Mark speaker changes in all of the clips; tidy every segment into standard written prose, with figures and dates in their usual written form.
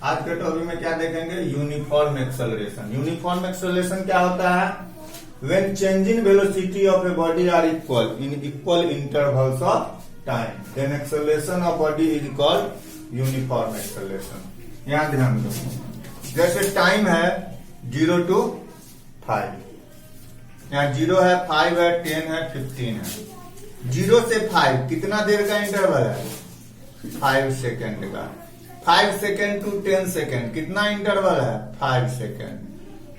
Speaker 1: आज के टॉपिक में क्या देखेंगे, यूनिफॉर्म एक्सेलरेशन। यूनिफॉर्म एक्सेलरेशन क्या होता है, when change in velocity of a body are equal in equal intervals of time then acceleration of body is called uniform acceleration. यहां ध्यान दो, जैसे टाइम है 0 to 5, यहाँ 0 है, 5 है, 10 है, 15 है। 0 से 5 कितना देर का इंटरवल है, 5 सेकेंड का। 5 सेकेंड टू 10 सेकेंड कितना इंटरवल है, 5 सेकेंड।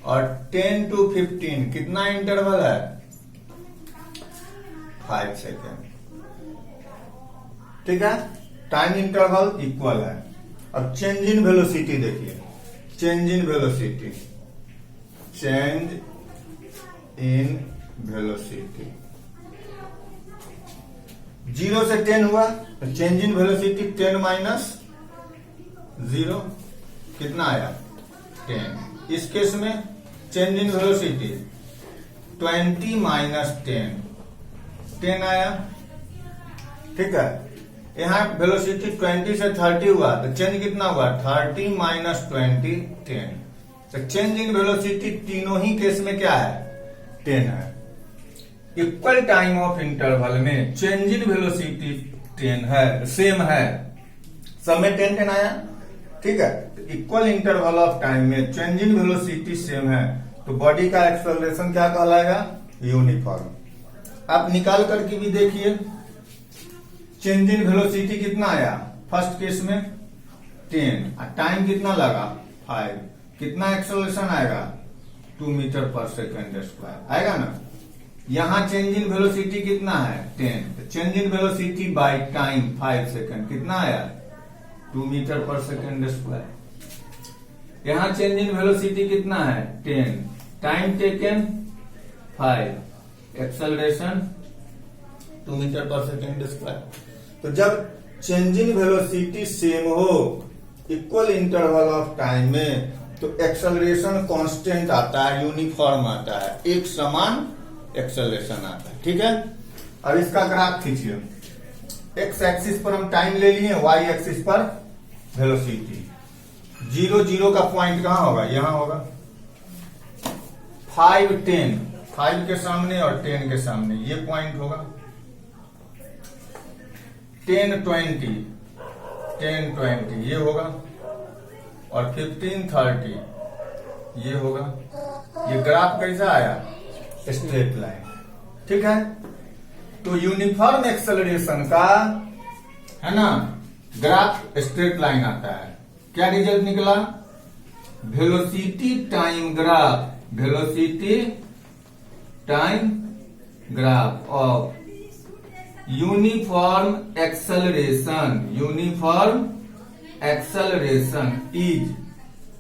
Speaker 1: और 10 to 15 कितना इंटरवल है, 5 सेकेंड। ठीक है, टाइम इंटरवल इक्वल है। अब चेंज इन वेलोसिटी देखिए, change in velocity, change in velocity 0 से 10 हुआ तो चेंज इन वेलोसिटी 10 माइनस 0 कितना आया, 10। इस केस में चेंज इन वेलोसिटी 20 माइनस 10 आया। ठीक है, यहां वेलोसिटी 20 से 30 हुआ तो चेंज कितना हुआ, 30 माइनस 20 10। तो चेंज इन वेलोसिटी तीनों ही केस में क्या है, 10 है। इक्वल टाइम ऑफ इंटरवल में चेंज इन वेलोसिटी 10 है, सेम है, सब में 10 आया। ठीक है, तो इक्वल इंटरवल ऑफ टाइम में चेंज इन वेलोसिटी सेम है तो बॉडी का एक्सेलरेशन क्या कहलाएगा, यूनिफॉर्म। आप निकाल करके भी देखिए, चेंज इन वेलोसिटी कितना आया, फर्स्ट केस में 10, टाइम कितना लगा 5, कितना एक्सेलरेशन आएगा, 2 मीटर पर सेकेंड स्क्वायर आएगा ना। यहां चेंज इन वेलोसिटी कितना है, 10, तो change in velocity by time 5 second कितना आया, 2 मीटर पर सेकेंड स्क्वायर। यहां चेंज इन वेलोसिटी कितना है, 10, टाइम टेकन 5, एक्सेलरेशन 2 मीटर पर सेकेंड स्क्वायर। तो जब चेंज इन वेलोसिटी सेम हो इक्वल इंटरवल ऑफ टाइम में तो एक्सेलरेशन कांस्टेंट आता है, यूनिफॉर्म आता है, एक समान एक्सेलरेशन आता है। ठीक है, अब इसका ग्राफ खींचिए। एक्स एक्सिस पर हम टाइम ले लिए, वाई एक्सिस पर वेलोसिटी। 0 का पॉइंट कहां होगा, यहां होगा। 5 10, 5 के सामने और 10 के सामने ये पॉइंट होगा। 10 20, 10 20 ये होगा, और 15 30 ये होगा। ये ग्राफ कैसा आया, स्ट्रेट लाइन। ठीक है, तो यूनिफॉर्म एक्सेलरेशन का है ना ग्राफ स्ट्रेट लाइन आता है। क्या रिजल्ट निकला, velocity time graph, velocity time graph of uniform acceleration, uniform acceleration is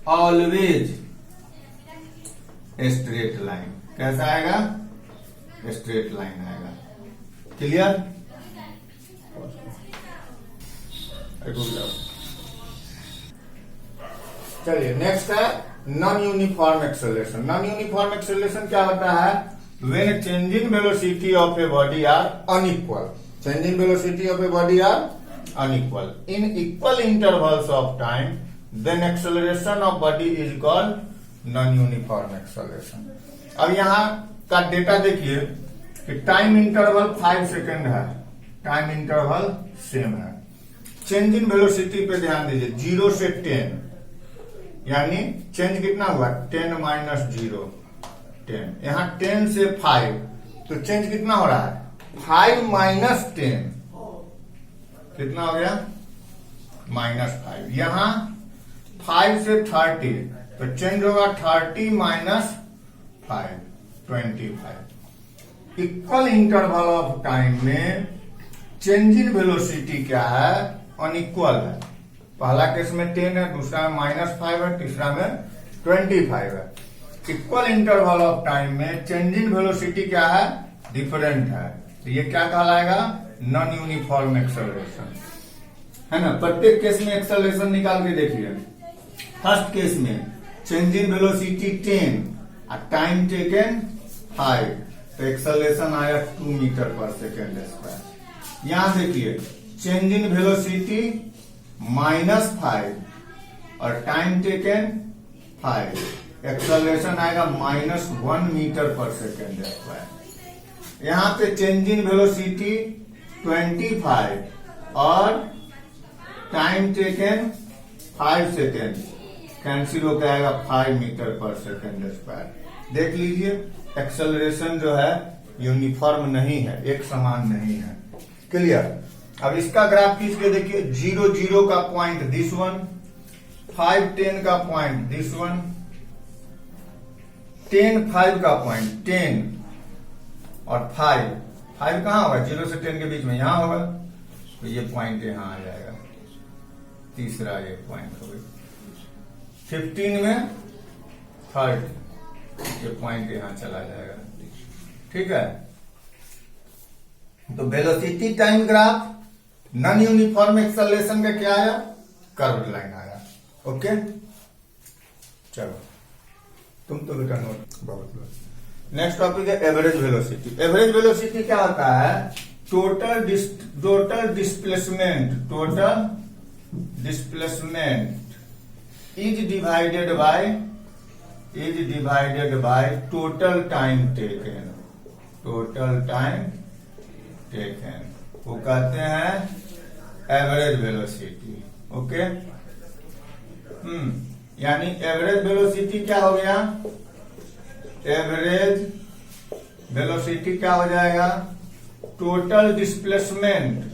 Speaker 1: always straight line. कैसा आएगा, स्ट्रेट लाइन आएगा। क्लियर, चलिए नेक्स्ट है non uniform acceleration. Non uniform acceleration क्या होता है, when change in velocity of a body are unequal, change in velocity of a body are unequal in equal intervals of time then acceleration of body is called non uniform acceleration. अब यहां का data देखिए कि time interval 5 second है, time interval same है। Change in velocity पे ध्यान दीजिए, 0 से 10 यानी चेंज कितना हुआ, 10 माइनस 0 10। यहां 10 से 5 तो चेंज कितना हो रहा है, 5 माइनस 10 कितना हो गया, -5। यहां 5 से 30 तो चेंज होगा 30 minus 5 25। Equal interval of time में चेंज इन वेलोसिटी क्या है, अनइक्वल है। पहला केस में 10 है, दूसरा में -5 है, तीसरा में 25 है। इक्वल इंटरवल ऑफ टाइम में चेंज इन वेलोसिटी क्या है, डिफरेंट है, तो ये क्या कहलाएगा, नॉन यूनिफॉर्म एक्सेलरेशन है ना। प्रत्येक केस में एक्सेलरेशन निकाल के देखिए। फर्स्ट केस में चेंज इन वेलोसिटी 10 और टाइम टेकन 5 तो एक्सेलरेशन आया 2 मीटर पर सेकेंड स्क्वायर। यहां देखिए चेंज इन वेलोसिटी -5 और टाइम टेकन 5, एक्सेलरेशन आएगा -1 मीटर पर सेकेंड स्क्वायर। यहां पे चेंज इन वेलोसिटी 25 और टाइम टेकन 5 सेकेंड, कैंसिल होकर आएगा 5 मीटर पर सेकेंड स्क्वायर। देख लीजिए एक्सेलरेशन जो है यूनिफॉर्म नहीं है, एक समान नहीं है। क्लियर। अब इसका ग्राफ खींच के देखिए, 0 0 का पॉइंट दिस वन, 5 10 का पॉइंट दिस वन, 10 5 का पॉइंट 10 और 5 कहां होगा, 0 से 10 के बीच में यहां होगा, तो ये पॉइंट यहां आ जाएगा, तीसरा ये पॉइंट होगा। 15 में 30, ये पॉइंट यहां चला जाएगा। ठीक है, तो velocity time graph non uniform acceleration का क्या आया, कर्व लाइन आया। ओके, चलो तुम तो बेटा नोट बहुत। नेक्स्ट टॉपिक है एवरेज वेलोसिटी। एवरेज वेलोसिटी क्या होता है, total displacement is divided by total time taken. वो कहते हैं एवरेज वेलोसिटी। ओके, यानी एवरेज वेलोसिटी क्या हो गया, एवरेज वेलोसिटी क्या हो जाएगा, total displacement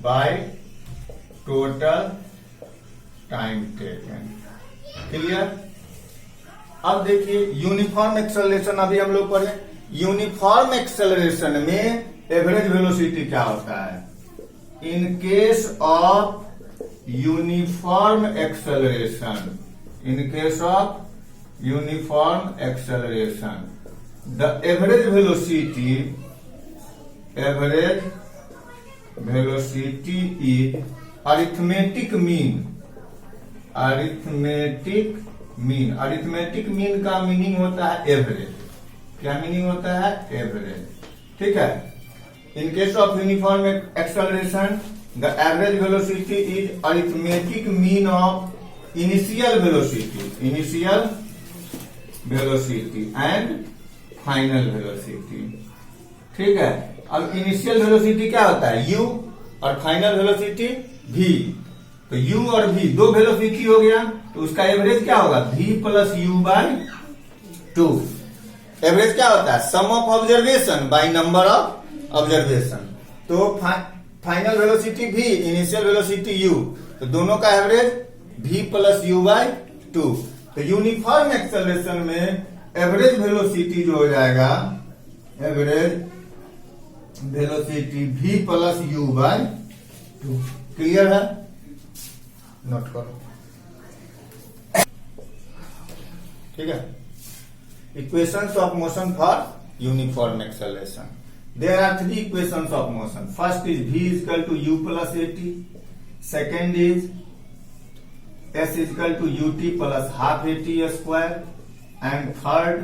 Speaker 1: by total time taken. Clear. अब देखिए यूनिफॉर्म एक्सेलरेशन अभी हम लोग पढ़े। यूनिफॉर्म एक्सेलरेशन में एवरेज वेलोसिटी क्या होता है, in case of uniform acceleration, the average velocity is arithmetic mean का मीनिंग होता है एवरेज। क्या मीनिंग होता है, एवरेज। ठीक है, in case of uniform acceleration the average velocity is arithmetic mean of initial velocity and final velocity. ठीक है, अब इनिशियल वेलोसिटी क्या होता है, u, और फाइनल वेलोसिटी v। तो u और v दो वेलोसिटी हो गया, तो उसका एवरेज क्या होगा, v plus u by 2। Average क्या होता है, sum of observation by number of observation. तो final velocity v, initial velocity u, तो दोनों का average v plus u by 2। तो यूनिफॉर्म एक्सेलरेशन में एवरेज वेलोसिटी जो हो जाएगा, average velocity v plus u by 2। Clear है, नोट करो। ठीक है, equations of motion for uniform acceleration. There are 3 equations of motion. First is v equal to u plus at, second is s equal to ut plus half at square, and third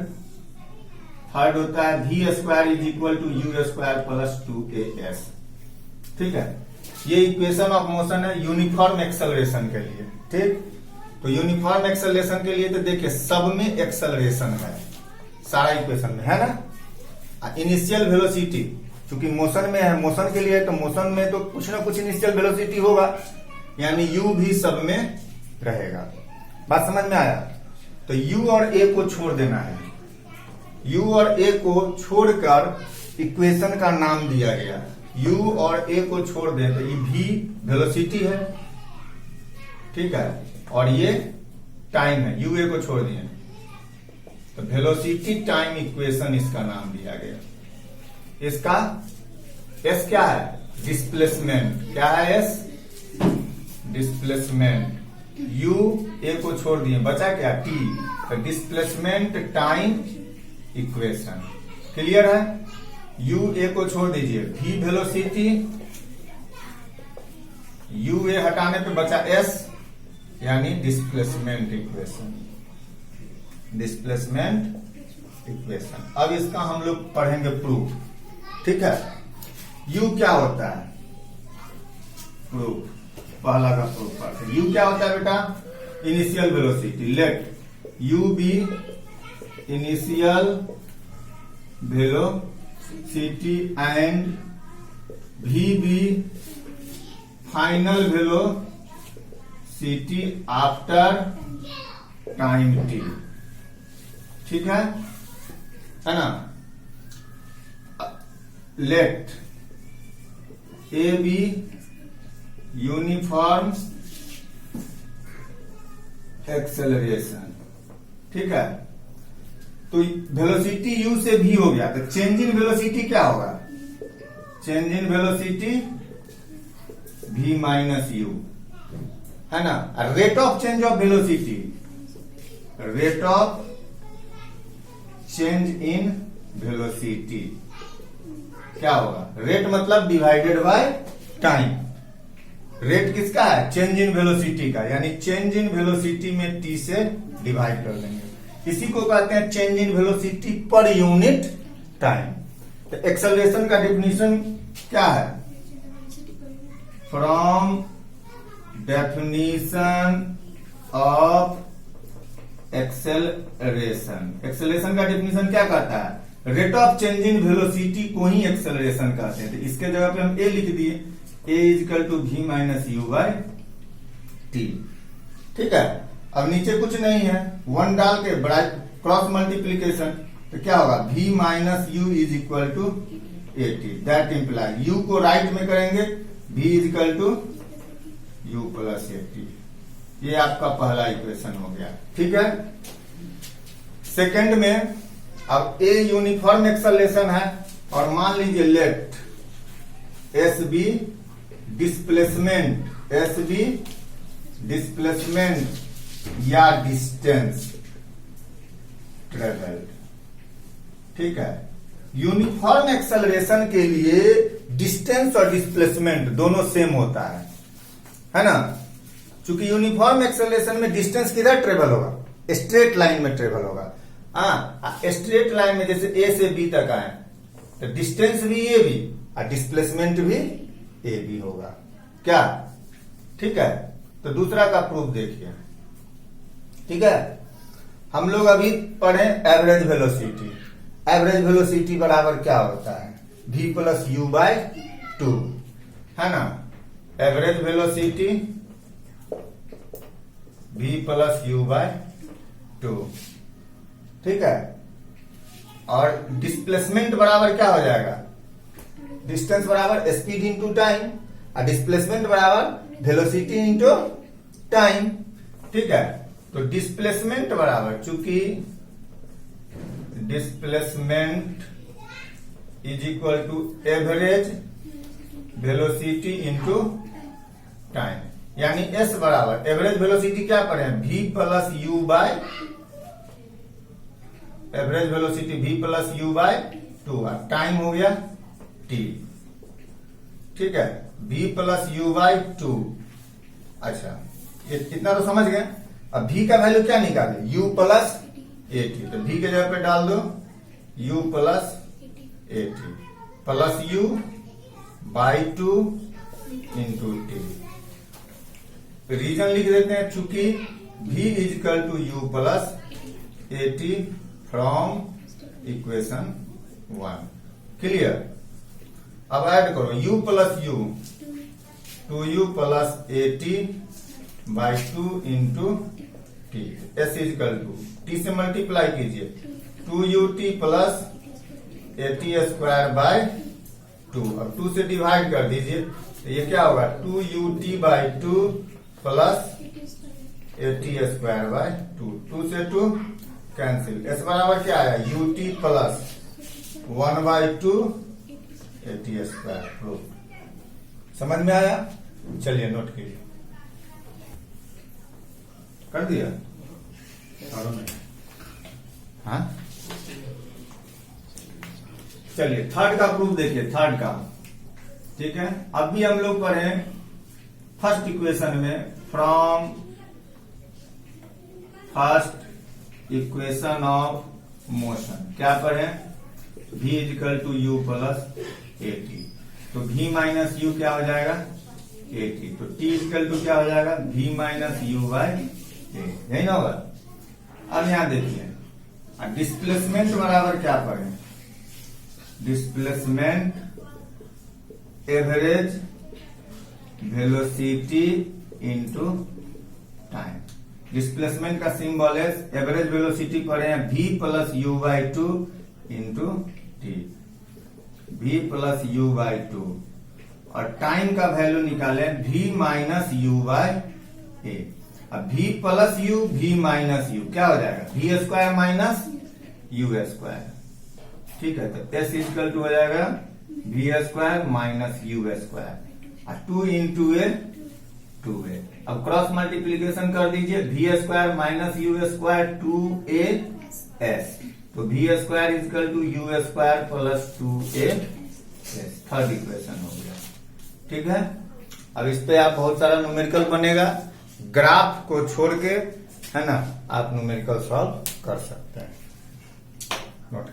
Speaker 1: होता है v square is equal to u square plus 2as। ठीक है, ये equation of motion है uniform acceleration के लिए। ठीक, तो यूनिफॉर्म एक्सेलरेशन के लिए तो देखिए सब में एक्सेलरेशन है, सारा इक्वेशन में है ना। इनिशियल वेलोसिटी चूंकि मोशन में है, मोशन के लिए, तो मोशन में तो कुछ ना कुछ इनिशियल वेलोसिटी होगा, यानी u भी सब में रहेगा। बात समझ में आया। तो u और a को छोड़ देना है, u और a को छोड़कर इक्वेशन का नाम दिया गया। u और a को छोड़ दे तो ये v वेलोसिटी है, ठीक है, और ये टाइम है, u a को छोड़ दिए तो वेलोसिटी टाइम इक्वेशन इसका नाम दिया गया। इसका s क्या है, डिस्प्लेसमेंट। क्या है s, डिस्प्लेसमेंट। u a को छोड़ दिए, बचा क्या t, तो डिस्प्लेसमेंट टाइम इक्वेशन। क्लियर है, u a को छोड़ दीजिए, v वेलोसिटी, u a हटाने पे बचा s, यानी डिस्प्लेसमेंट इक्वेशन। Displacement equation. अब इसका हम लोग पढ़ेंगे प्रूफ। ठीक है, u क्या होता है, प्रूफ, पहला का प्रूफ करते हैं। यू क्या होता है बेटा? Initial velocity. Let u be initial velocity and v be final velocity after time t. ठीक है ना? Let a be uniform acceleration. ठीक है, तो वेलोसिटी यू से भी हो गया, तो चेंज इन वेलोसिटी क्या होगा? Change in velocity v minus you, है ना? Rate of change of velocity, rate of change in velocity क्या होगा? रेट मतलब डिवाइडेड बाय टाइम। रेट किसका है? चेंज इन वेलोसिटी का, यानी चेंज इन वेलोसिटी में टी से डिवाइड कर देंगे। इसी को कहते हैं change in velocity per unit time. तो एक्सेलरेशन का डेफिनेशन क्या है? From definition of acceleration. Acceleration का डेफिनेशन क्या कहता है? Rate of change in velocity को ही एक्सेलरेशन कहते हैं। तो इसके जगह पे हम ए लिख दिए, a is equal to v minus u by t. ठीक है, अब नीचे कुछ नहीं है, 1 डाल के क्रॉस मल्टीप्लीकेशन, तो क्या होगा? v minus u is equal to a t. That imply u को राइट में करेंगे, v is equal to u plus a t. ये आपका पहला इक्वेशन हो गया। ठीक है, सेकंड में अब ए यूनिफॉर्म एक्सेलरेशन है और मान लीजिए let s be displacement, s be displacement या डिस्टेंस ट्रेवल्ड। ठीक है, यूनिफॉर्म एक्सेलरेशन के लिए डिस्टेंस और डिस्प्लेसमेंट दोनों सेम होता है ना? चूंकि यूनिफॉर्म एक्सेलरेशन में डिस्टेंस किधर ट्रेवल होगा? स्ट्रेट लाइन में ट्रेवल होगा। स्ट्रेट लाइन में जैसे ए से बी तक आए तो डिस्टेंस भी ए बी और डिस्प्लेसमेंट भी ए बी होगा। क्या? ठीक है, तो दूसरा का प्रूफ देखिए। ठीक है, हम लोग अभी पढ़े एवरेज वेलोसिटी। एवरेज वेलोसिटी बराबर क्या होता है? v प्लस यू बाय 2, है ना? Average velocity v plus u by 2। ठीक है, और डिस्प्लेसमेंट बराबर क्या हो जाएगा? डिस्टेंस बराबर स्पीड इंटू टाइम और डिस्प्लेसमेंट बराबर वेलोसिटी इंटू टाइम। ठीक है, तो डिस्प्लेसमेंट बराबर, चूंकि displacement is equal to average velocity into time, यानी एस बराबर एवरेज वेलोसिटी क्या पढ़े? v plus u by, average velocity v plus u by 2, time हो गया t। ठीक है, v प्लस यू बाय 2। अच्छा, ये कितना तो समझ गए। अब v का वैल्यू क्या निकाले? u plus a t. तो v के जगह पे डाल दो u plus a t plus u by 2 into t. Reason लिख देते हैं, चूंकि v is equal to u plus a t from equation 1। Clear? अब ऐड करो u plus u, 2u plus a t by 2 into t. S is equal to t से multiply कीजिए, 2ut plus a t square by 2। अब 2 से divide कर दीजिए, तो ये क्या होगा? 2ut by 2 plus a t square by 2। 2 से 2 कैंसिल, एस बराबर क्या आया? ut plus 1 by 2 A t square. Proof समझ में आया? चलिए नोट कीजिए, कर दिया? हाँ, चलिए थर्ड का प्रूफ देखिए। थर्ड का, ठीक है, अभी हम लोग पढ़े फर्स्ट इक्वेशन में, from first equation of motion क्या पढ़े? v is equal to u plus a t. तो v माइनस यू क्या हो जाएगा? टी। तो टी इक्वल टू क्या हो जाएगा, v माइनस यू बाई ए, यही ना होगा। अब यहां देखिए डिस्प्लेसमेंट बराबर क्या पड़े, displacement average velocity into time. Displacement का सिंबल है एवरेज वेलोसिटी पढ़े हैं v plus u by two into T, v plus u by two, और टाइम का वैल्यू निकाले v माइनस यू बाई ए। अब v plus you, v minus u क्या हो जाएगा, v square minus u square, ठीक है। तो s इक्वल टू हो जाएगा v square minus u square, और 2 इंटू ए 2a। अब क्रॉस मल्टीप्लीकेशन कर दीजिए, v square minus u square 2as, तो v square equal to u square plus 2as, third equation हो गया, ठीक है। अब इस पे आप बहुत सारा न्यूमेरिकल बनेगा, ग्राफ को छोड़ के, है ना, आप न्यूमेरिकल सॉल्व कर सकते हैं।